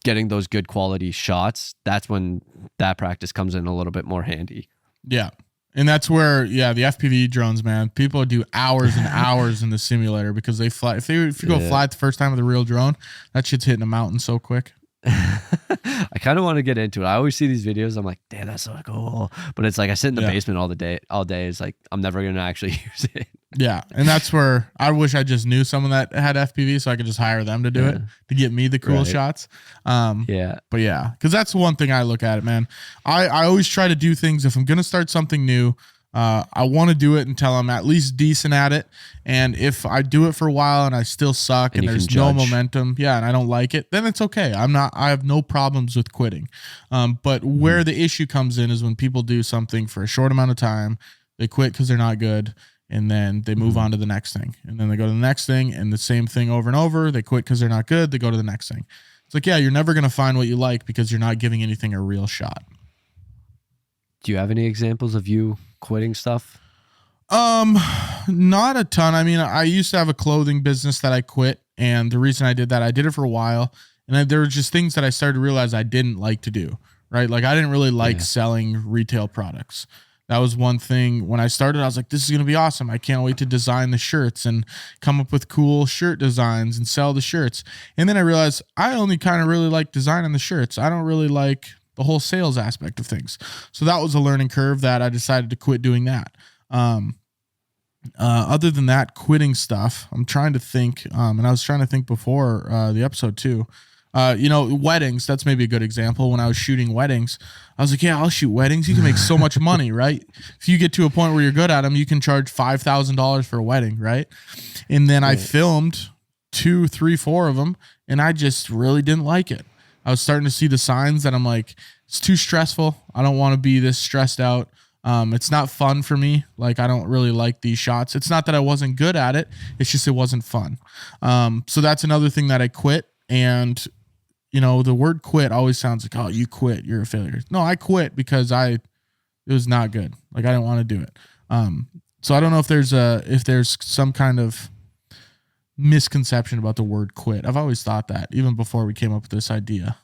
getting those good quality shots. That's when that practice comes in a little bit more handy. Yeah. And that's where, the FPV drones, man, people do hours and hours in the simulator because they fly. If you go fly it the first time with a real drone, that shit's hitting a mountain so quick. I kind of want to get into it. I always see these videos. I'm like, damn, that's so cool. But it's like I sit in the basement all day. It's like I'm never going to actually use it. Yeah. And that's where I wish I just knew someone that had FPV so I could just hire them to do it to get me the cool shots. But because that's one thing I look at it, man. I always try to do things if I'm going to start something new. I want to do it until I'm at least decent at it. And if I do it for a while and I still suck and there's no momentum, and I don't like it, then it's okay. I have no problems with quitting. But where the issue comes in is when people do something for a short amount of time, they quit because they're not good, and then they move on to the next thing. And then they go to the next thing and the same thing over and over. They quit because they're not good. They go to the next thing. It's like, you're never going to find what you like because you're not giving anything a real shot. Do you have any examples of you quitting stuff? Not a ton. I mean, I used to have a clothing business that I quit, and the reason I did that, I did it for a while, and there were just things that I started to realize I didn't like to do, right? Like I didn't really like selling retail products. That was one thing when I started. I was like, this is going to be awesome. I can't wait to design the shirts and come up with cool shirt designs and sell the shirts. And then I realized I only kind of really like designing the shirts. I don't really like the whole sales aspect of things. So that was a learning curve that I decided to quit doing that. Other than that, quitting stuff, I'm trying to think, and I was trying to think before the episode too. Weddings, that's maybe a good example. When I was shooting weddings, I was like, I'll shoot weddings. You can make so much money, right? If you get to a point where you're good at them, you can charge $5,000 for a wedding, right? And then I filmed 2, 3, 4 of them, and I just really didn't like it. I was starting to see the signs that I'm like, it's too stressful. I don't want to be this stressed out. It's not fun for me. Like, I don't really like these shots. It's not that I wasn't good at it. It's just, it wasn't fun. So that's another thing that I quit. And, the word quit always sounds like, you quit, you're a failure. No, I quit because it was not good. Like, I didn't want to do it. So I don't know if there's some kind of misconception about the word quit. I've always thought that even before we came up with this idea.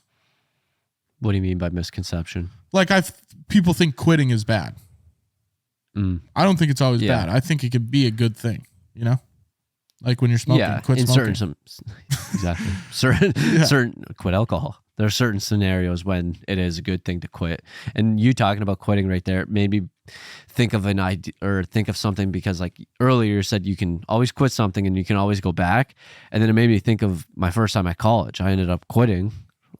What do you mean by misconception? Like people think quitting is bad. I don't think it's always bad. I think it could be a good thing, Like when you're smoking, quit smoking. Exactly. Certain quit alcohol. There are certain scenarios when it is a good thing to quit. And you talking about quitting right there made me think of an idea or think of something, because like earlier you said you can always quit something and you can always go back. And then it made me think of my first time at college. I ended up quitting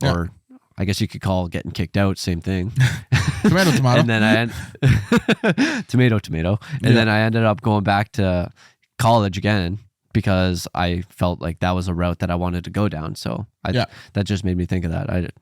or I guess you could call getting kicked out same thing. Tomato, tomato. And then tomato. And then I ended up going back to college again because I felt like that was a route that I wanted to go down. So that just made me think of that.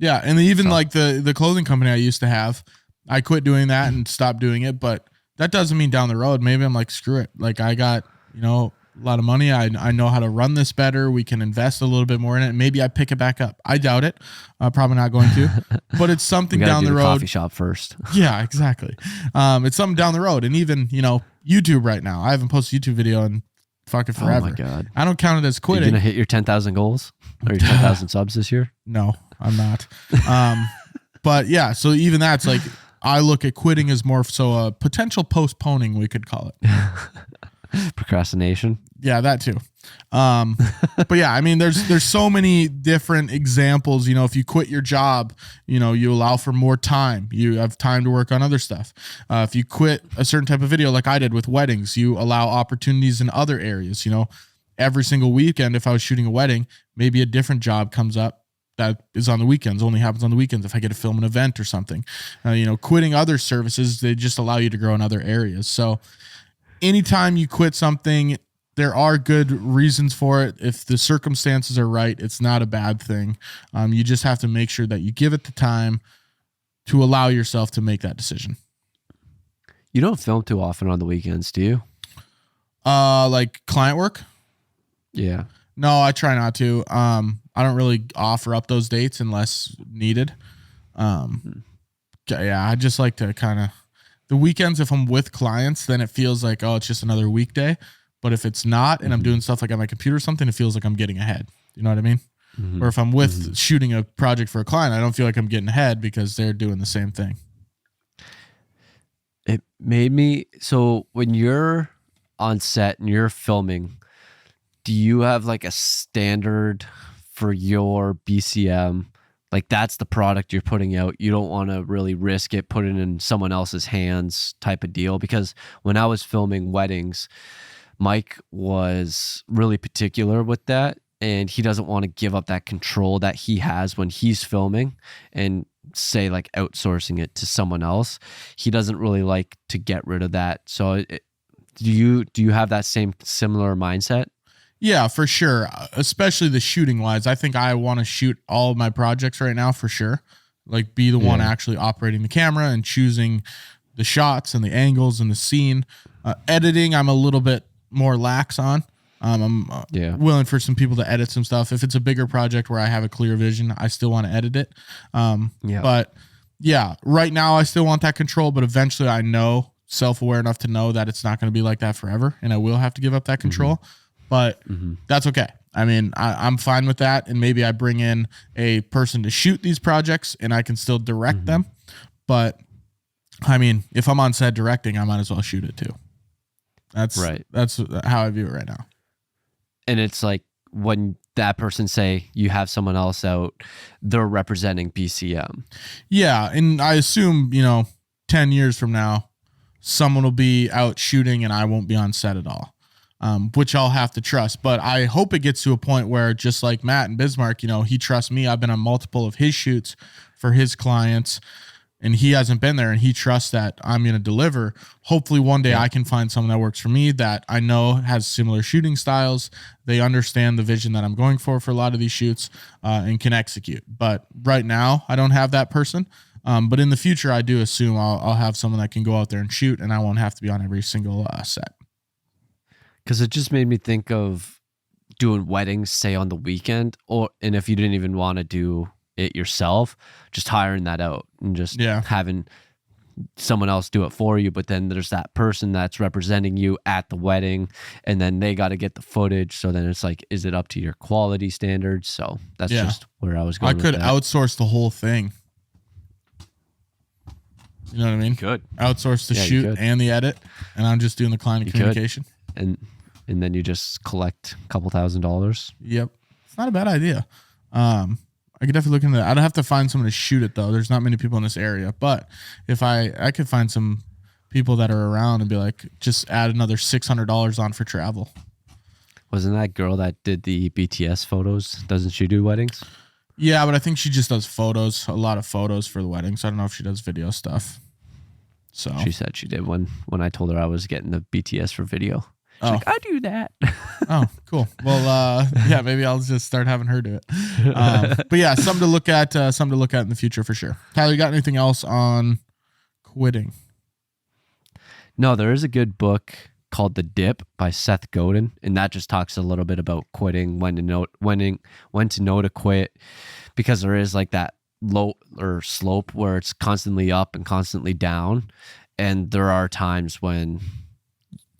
Yeah, and even like the clothing company I used to have, I quit doing that and stopped doing it, but that doesn't mean down the road, maybe I'm like, screw it. Like I got, a lot of money. I know how to run this better. We can invest a little bit more in it. Maybe I pick it back up. I doubt it. Probably not going to, but it's something down the road. Coffee shop first. Yeah, exactly. It's something down the road. And even, YouTube right now, I haven't posted a YouTube video in fucking forever. Oh my God. I don't count it as quitting. Are you going to hit your 10,000 goals or your 10,000 subs this year? No, I'm not. But yeah, so even that's like, I look at quitting as more so a potential postponing, we could call it. Procrastination. Yeah, that too. But yeah, I mean, there's so many different examples. If you quit your job, you allow for more time. You have time to work on other stuff. If you quit a certain type of video, like I did with weddings, you allow opportunities in other areas. Every single weekend, if I was shooting a wedding, maybe a different job comes up that is on the weekends, only happens on the weekends if I get to film an event or something. Quitting other services, they just allow you to grow in other areas. So anytime you quit something, there are good reasons for it. If the circumstances are right, it's not a bad thing. You just have to make sure that you give it the time to allow yourself to make that decision. You don't film too often on the weekends, do you? Like client work? Yeah. No, I try not to. I don't really offer up those dates unless needed. I just like to kind of the weekends. If I'm with clients, then it feels like, oh, it's just another weekday. But if it's not, and I'm doing stuff like on my computer or something, it feels like I'm getting ahead. You know what I mean? Or if I'm with shooting a project for a client, I don't feel like I'm getting ahead because they're doing the same thing. It made me, so when you're on set and you're filming, do you have like a standard for your BCM? Like that's the product you're putting out. You don't want to really risk it, put it in someone else's hands type of deal. Because when I was filming weddings, Mike was really particular with that. And he doesn't want to give up that control that he has when he's filming and say like outsourcing it to someone else. He doesn't really like to get rid of that. So do you have that similar mindset? Yeah, for sure. Especially the shooting wise. I think I want to shoot all of my projects right now for sure. Like be the one actually operating the camera and choosing the shots and the angles and the scene. Editing, I'm a little bit more lax on. I'm willing for some people to edit some stuff. If it's a bigger project where I have a clear vision, I still want to edit it. But yeah, right now I still want that control, but eventually I know self-aware enough to know that it's not going to be like that forever. And I will have to give up that control, but that's okay. I mean, I'm fine with that. And maybe I bring in a person to shoot these projects and I can still direct them. But I mean, if I'm on set directing, I might as well shoot it too. That's right. That's how I view it right now. And it's like when that person say you have someone else out, they're representing BCM. Yeah. And I assume, 10 years from now, someone will be out shooting and I won't be on set at all, which I'll have to trust. But I hope it gets to a point where just like Matt and Bismarck, he trusts me. I've been on multiple of his shoots for his clients and he hasn't been there and he trusts that I'm going to deliver. Hopefully one day I can find someone that works for me that I know has similar shooting styles. They understand the vision that I'm going for a lot of these shoots and can execute. But right now I don't have that person. But in the future, I do assume I'll have someone that can go out there and shoot and I won't have to be on every single set. Because it just made me think of doing weddings, say on the weekend, and if you didn't even want to do it yourself, just hiring that out and just having someone else do it for you. But then there's that person that's representing you at the wedding and then they got to get the footage. So then it's like, is it up to your quality standards? So that's just where I was going. I could outsource the whole thing. You know what I mean? Good. Outsource the shoot and the edit, and I'm just doing the client communication. And then you just collect a couple $1,000. Yep. It's not a bad idea. I could definitely look into that. I'd have to find someone to shoot it though. There's not many people in this area, but if I could find some people that are around and be like, just add another $600 on for travel. Wasn't that girl that did the BTS photos? Doesn't she do weddings? Yeah, but I think she just does photos, a lot of photos for the wedding. So I don't know if she does video stuff. So She said she did when I told her I was getting the BTS for video. She's like, I do that. Oh, cool. Well, yeah, maybe I'll just start having her do it. But yeah, something to look at in the future for sure. Tyler, you got anything else on quitting? No, there is a good book called The Dip by Seth Godin, and that just talks a little bit about quitting, when to know to quit, because there is like that low or slope where it's constantly up and constantly down, and there are times when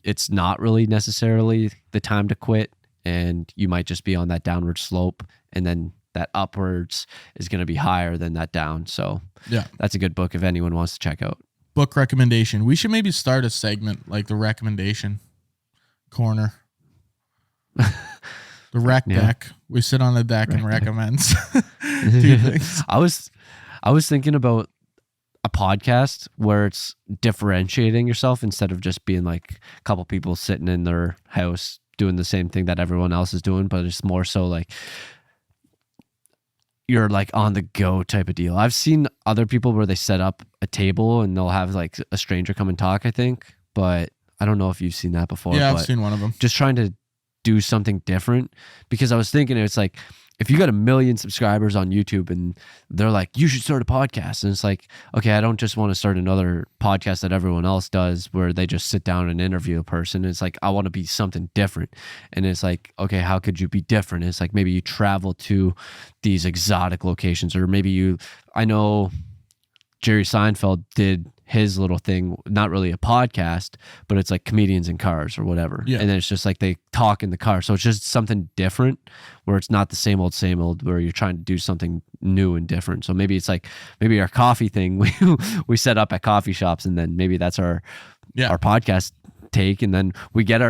it's not really necessarily the time to quit, and you might just be on that downward slope, and then that upwards is going to be higher than that down. So yeah, that's a good book if anyone wants to check out. Book recommendation. We should maybe start a segment like the recommendation corner. The rec deck. We sit on the deck and recommends two things. I was thinking about a podcast where it's differentiating yourself instead of just being like a couple people sitting in their house doing the same thing that everyone else is doing, but it's more so like you're like on the go type of deal. I've seen other people where they set up a table and they'll have like a stranger come and talk, I think, but I don't know if you've seen that before. Yeah, I've seen one of them. Just trying to do something different, because I was thinking it's like, if you got 1 million subscribers on YouTube and they're like, you should start a podcast. And it's like, okay, I don't just want to start another podcast that everyone else does where they just sit down and interview a person. It's like, I want to be something different. And it's like, okay, how could you be different? It's like, maybe you travel to these exotic locations, or maybe I know Jerry Seinfeld did his little thing, not really a podcast, but it's like comedians in cars or whatever. Yeah. And then it's just like they talk in the car. So it's just something different where it's not the same old, where you're trying to do something new and different. So maybe it's like, maybe our coffee thing, we set up at coffee shops, and then maybe that's our podcast take. And then we get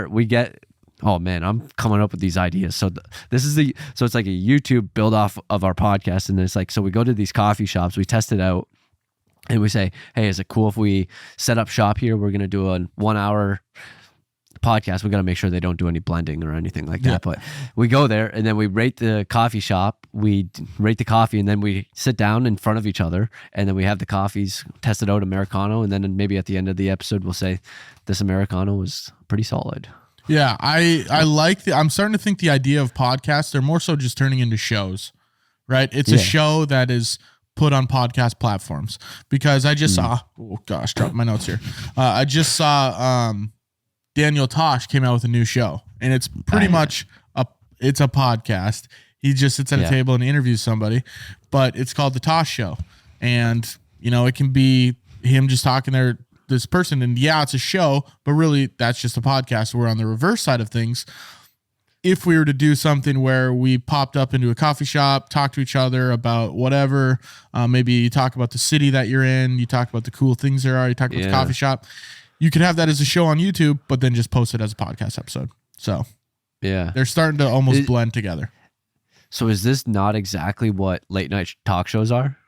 oh man, I'm coming up with these ideas. So so it's like a YouTube build off of our podcast. And it's like, so we go to these coffee shops, we test it out, and we say, hey, is it cool if we set up shop here? We're going to do a 1 hour podcast. We got to make sure they don't do any blending or anything like that. But we go there and then we rate the coffee shop. We rate the coffee, and then we sit down in front of each other, and then we have the coffees, test it out, Americano. And then maybe at the end of the episode, we'll say this Americano was pretty solid. Yeah. I like I'm starting to think the idea of podcasts, they're more so just turning into shows, right? It's a show that is put on podcast platforms, because I just saw, oh gosh, dropped my notes here. I just saw Daniel Tosh came out with a new show, and it's pretty much it's a podcast. He just sits at a table and interviews somebody, but it's called The Tosh Show. And, it can be him just talking this person, and it's a show, but really that's just a podcast. We're on the reverse side of things. If we were to do something where we popped up into a coffee shop, talk to each other about whatever, maybe you talk about the city that you're in, you talk about the cool things there are, you talk about the coffee shop, you could have that as a show on YouTube, but then just post it as a podcast episode. So they're starting to almost blend together. So is this not exactly what late night talk shows are?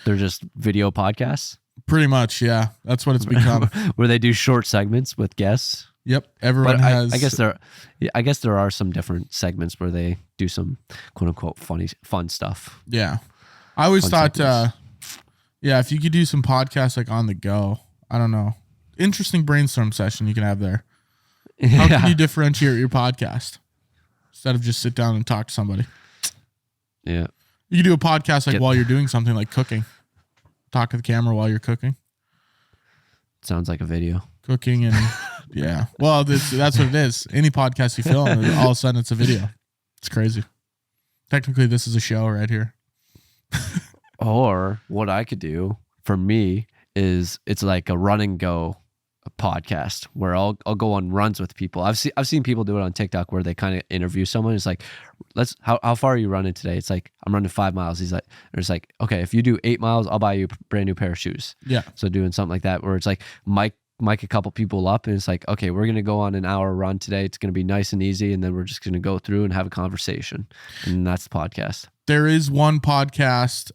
They're just video podcasts? Pretty much, yeah. That's what it's become. Where they do short segments with guests. Yep, everyone has. I guess there are some different segments where they do some quote unquote fun stuff. Yeah, I always thought, if you could do some podcasts like on the go, I don't know, interesting brainstorm session you can have there. How can you differentiate your podcast instead of just sit down and talk to somebody? Yeah, you can do a podcast like while you're doing something like cooking. Talk to the camera while you're cooking. Sounds like a video. Cooking and well, that's what it is. Any podcast you film, all of a sudden it's a video. It's crazy. Technically, this is a show right here. Or what I could do for me is it's like a run and go podcast where I'll go on runs with people. I've seen people do it on TikTok where they kind of interview someone. It's like, how far are you running today? It's like, I'm running 5 miles. It's like, okay, if you do 8 miles, I'll buy you a brand new pair of shoes. Yeah. So doing something like that where it's like mic a couple people up, and it's like, okay, we're gonna go on an hour run today. It's gonna be nice and easy, and then we're just gonna go through and have a conversation, and that's the podcast. There is one podcast.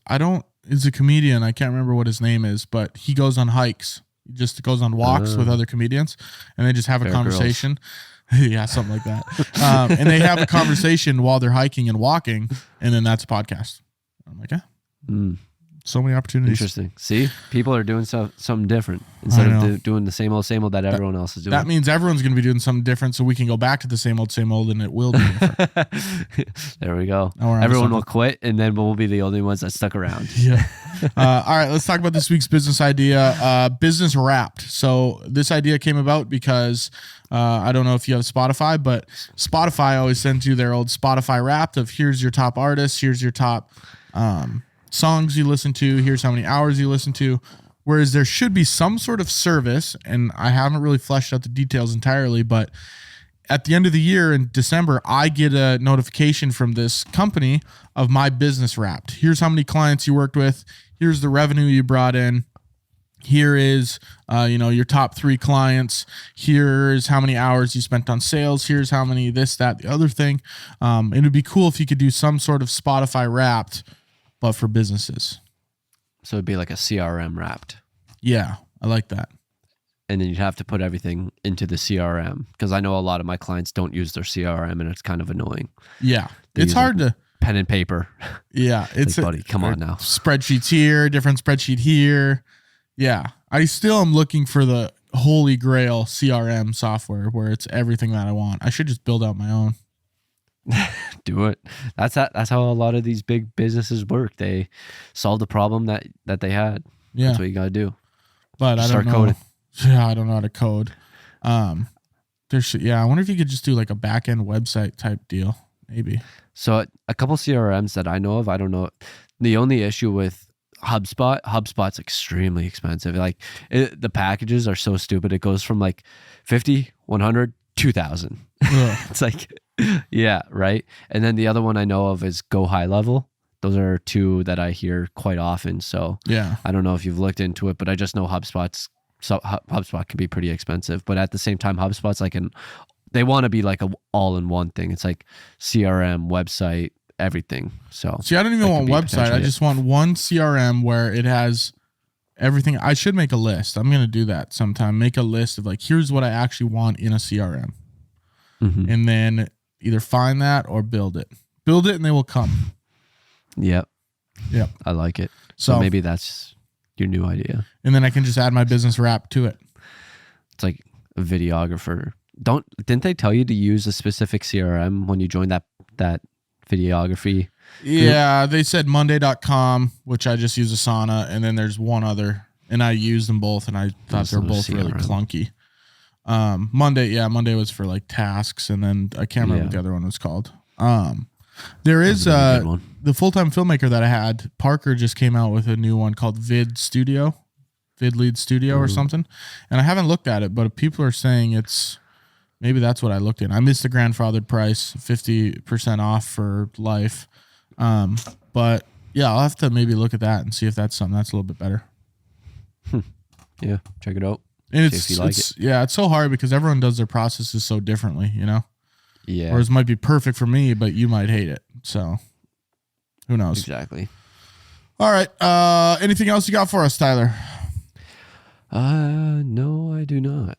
Is a comedian. I can't remember what his name is, but he goes on hikes. He just goes on walks with other comedians, and they just have a conversation. Yeah, something like that. And they have a conversation while they're hiking and walking, and then that's a podcast. I'm like, yeah, Mm, so many opportunities. interesting. See, people are doing something different instead of doing the same old that everyone else is doing. That means everyone's going to be doing something different, so we can go back to the same old, and it will be different. There we go. Now we're on to Everyone will something. quit, and then we'll be the only ones that stuck around. Yeah. All right, let's talk about this week's business idea. Business Wrapped. So this idea came about because I don't know if you have Spotify, but Spotify always sends you their old Spotify Wrapped of here's your top artists, here's your top songs you listen to, here's how many hours you listen to. Whereas there should be some sort of service, and I haven't really fleshed out the details entirely, but at the end of the year in December, I get a notification from this company of my business Wrapped. Here's how many clients you worked with. Here's the revenue you brought in. Here is, your top 3 clients. Here's how many hours you spent on sales. Here's how many this, that, the other thing. It would be cool if you could do some sort of Spotify Wrapped, but for businesses. So it'd be like a CRM Wrapped. Yeah, I like that. And then you'd have to put everything into the CRM because I know a lot of my clients don't use their CRM and it's kind of annoying. Yeah, They it's use, hard to. Pen and paper. Yeah, it's like, buddy, come on now. Spreadsheets here, different spreadsheet here. Yeah, I still am looking for the holy grail CRM software where it's everything that I want. I should just build out my own. Do it. That's how a lot of these big businesses work. They solve the problem that they had. Yeah, that's what you got to do. But Just I don't know. coding. Yeah, I don't know how to code. I wonder if you could just do like a back end website type deal, maybe. So a couple CRMs that I know of, I don't know. The only issue with HubSpot's extremely expensive. Like the packages are so stupid. It goes from like 50, 100, 2,000. It's like, yeah, right. And then the other one I know of is Go High Level. Those are 2 that I hear quite often. So yeah, I don't know if you've looked into it, but I just know HubSpot can be pretty expensive. But at the same time, HubSpot's like they want to be like a all-in-one thing. It's like CRM, website, everything. So see, I don't even want website. I just want one CRM where it has everything. I should make a list. I'm gonna do that sometime. Make a list of like, here's what I actually want in a CRM, and then either find that or build it. Build it, and they will come. Yep. I like it. So maybe that's your new idea. And then I can just add my business Wrap to it. It's like a videographer. Didn't they tell you to use a specific CRM when you joined that videography? Yeah, they said Monday.com, which I just use Asana, and then there's one other, and I used them both, and I thought they were both really clunky. Monday was for like tasks, and then I can't remember what the other one was called. There is the full-time filmmaker that I had, Parker, just came out with a new one called VidLead Studio or something, and I haven't looked at it, but people are saying it's maybe that's what I looked at. I missed the grandfathered price, 50% off for life. But yeah, I'll have to maybe look at that and see if that's something that's a little bit better. Yeah, check it out. And it's so hard because everyone does their processes so differently, Yeah. Whereas it might be perfect for me, but you might hate it. So who knows? Exactly. All right. Anything else you got for us, Tyler? No, I do not.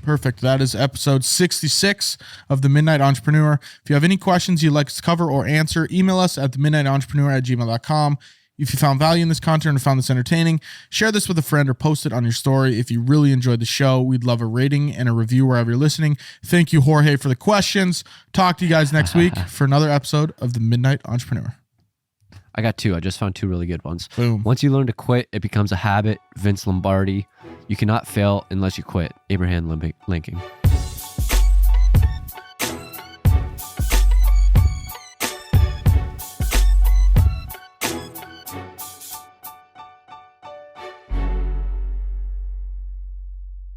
Perfect. That is episode 66 of The Midnight Entrepreneur. If you have any questions you'd like us to cover or answer, email us at themidnightentrepreneur@gmail.com. If you found value in this content or found this entertaining, share this with a friend or post it on your story. If you really enjoyed the show, we'd love a rating and a review wherever you're listening. Thank you, Jorge, for the questions. Talk to you guys next week for another episode of The Midnight Entrepreneur. I got 2. I just found 2 really good ones. Boom. Once you learn to quit, it becomes a habit. Vince Lombardi. You cannot fail unless you quit. Abraham Lincoln.